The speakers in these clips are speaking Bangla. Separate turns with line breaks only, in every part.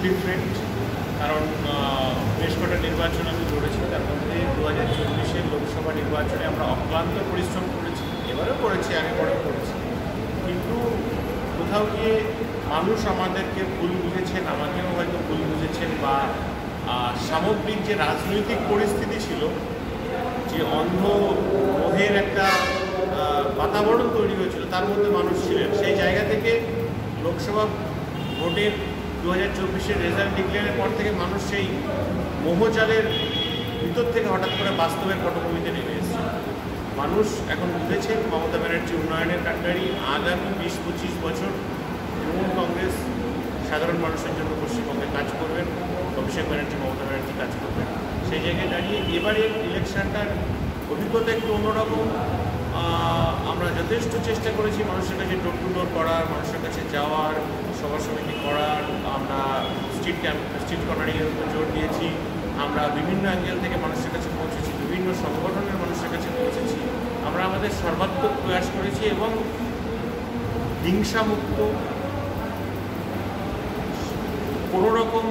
ডিফারেন্ট, কারণ বেশ কটা নির্বাচন আমি লড়েছি, তার মধ্যে 2024-এর লোকসভা নির্বাচনে আমরা অক্লান্ত পরিশ্রম করেছি, এবারেও করেছি, আগে পরেও করেছি, কিন্তু কোথাও গিয়ে মানুষ আমাদেরকে ভুল বুঝেছেন, আমাকেও হয়তো ভুল বুঝেছেন, বা সামগ্রিক যে রাজনৈতিক পরিস্থিতি ছিল, যে অন্ধ মোহের একটা বাতাবরণ তৈরি হয়েছিল, তার মধ্যে মানুষ ছিলেন। সেই জায়গা থেকে লোকসভা ভোটের 2024-এর রেজাল্ট ডিক্লেয়ারের পর থেকে মানুষ সেই মোহজালের ভিতর থেকে হঠাৎ করে বাস্তবের পটভূমিতে নেমে এসেছে। মানুষ এখন বুঝেছেন মমতা ব্যানার্জি উন্নয়নের কাণ্ডারি। আগামী 20-25 বছর তৃণমূল কংগ্রেস সাধারণ মানুষের জন্য পশ্চিমবঙ্গে কাজ করবেন, অভিষেক ব্যানার্জি, মমতা ব্যানার্জি কাজ করবেন। সেই জায়গায় দাঁড়িয়ে এবারের ইলেকশনটার অভিজ্ঞতা একটু অন্যরকম। আমরা যথেষ্ট চেষ্টা করেছি মানুষের কাছে ডোর টু ডোর করার, মানুষের কাছে যাওয়ার, সভা সমিতি করার। আমরা স্ট্রিট কর্নারিংয়ের উপর জোর দিয়েছি। আমরা বিভিন্ন অ্যাঙ্গেল থেকে মানুষের কাছে পৌঁছেছি, বিভিন্ন সংগঠনের মানুষের কাছে পৌঁছেছি। আমরা আমাদের সর্বাত্মক প্রয়াস করেছি এবং হিংসামুক্ত, কোনো রকম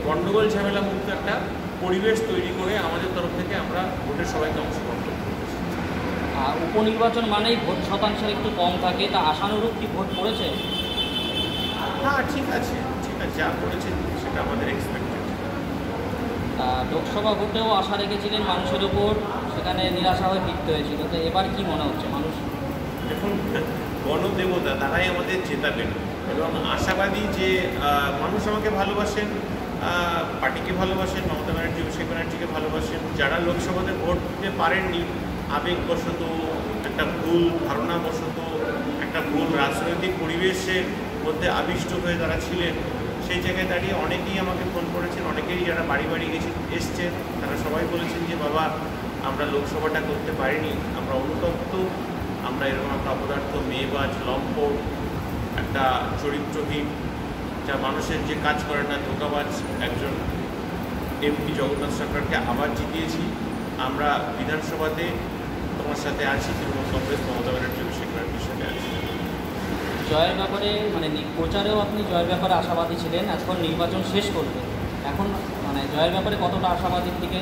গণ্ডগোল ঝামেলা মুক্ত একটা পরিবেশ তৈরি করে আমাদের তরফ থেকে আমরা ভোটের সবাইকে অংশগ্রহণ করতে পেরেছি।
উপনির্বাচন মানেই ভোট শতাংশের একটু কম থাকে, তা আশানুরূপ কি ভোট পড়েছে?
হ্যাঁ, ঠিক আছে, যা করেছে সেটা আমাদের এক্সপেক্টেড।
লোকসভা ভোটেও আশা রেখেছিলেন মানুষের উপর, সেখানে নিরাশা হয়ে ফিরতে হয়েছিল, তো এবার কি মনে হচ্ছে মানুষ?
দেখুন, গণদেবতা তারাই আমাদের জেতাবেন এবং আশাবাদী যে মানুষ আমাকে ভালোবাসেন, পার্টিকে ভালোবাসেন, মমতা ব্যানার্জি, অভিষেক ব্যানার্জিকে ভালোবাসেন। যারা লোকসভাতে ভোট দিতে পারেননি, আবেগবশত, একটা ভুল ধারণাবশত, একটা ভুল রাজনৈতিক পরিবেশের মধ্যে আবিষ্ট হয়ে তারা ছিলেন, সেই জায়গায় দাঁড়িয়ে অনেকেই আমাকে ফোন করেছেন। অনেকেই যারা বাড়ি বাড়ি এসছেন, তারা সবাই বলেছেন যে বাবা, আমরা লোকসভাটা করতে পারিনি, আমরা অনুতপ্ত, আমরা এরকম একটা অপদার্থ, মেয়েবাজ, লম্পট, একটা চরিত্রহীন, যা মানুষের যে কাজ করে না, ধোঁকাবাজ একজন এমপি জগন্নাথ সরকারকে আবার জিতিয়েছি। আমরা বিধানসভাতে তোমার সাথে আছি, তৃণমূল কংগ্রেস, মমতা ব্যানার্জি, অভিষেক ব্যানার্জির সাথে আছি।
জয়ের ব্যাপারে প্রচারেও আপনি জয়ের ব্যাপারে আশাবাদী ছিলেন, এখন নির্বাচন শেষ করবে, এখন জয়ের ব্যাপারে কতটা আশাবাদীর দিকে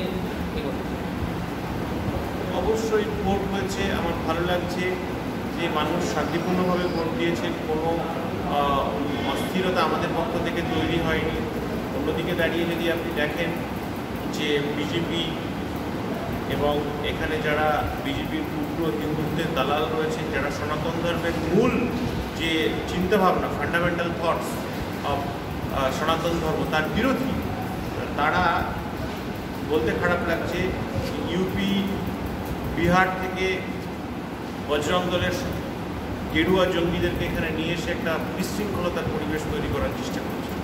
এগোবেন?
অবশ্যই ভোট হয়েছে, আমার ভালো লাগছে যে মানুষ শান্তিপূর্ণভাবে ভোট দিয়েছে, কোনো অস্থিরতা আমাদের পক্ষ থেকে তৈরি হয়নি। অন্যদিকে দাঁড়িয়ে যদি আপনি দেখেন যে বিজেপি এবং এখানে যারা বিজেপির উগ্র হিন্দুত্বের দালাল রয়েছেন, যারা সনাতন ধর্মের মূল যে চিন্তাভাবনা, ফান্ডামেন্টাল থটস অফ সনাতন ধর্ম, তার বিরোধী, তারা বলতে খারাপ লাগছে ইউপি, বিহার থেকে বজরং দলের গেরুয়া জঙ্গিদেরকে এখানে নিয়ে এসে একটা বিশৃঙ্খলতার পরিবেশ তৈরি করার চেষ্টা করছে।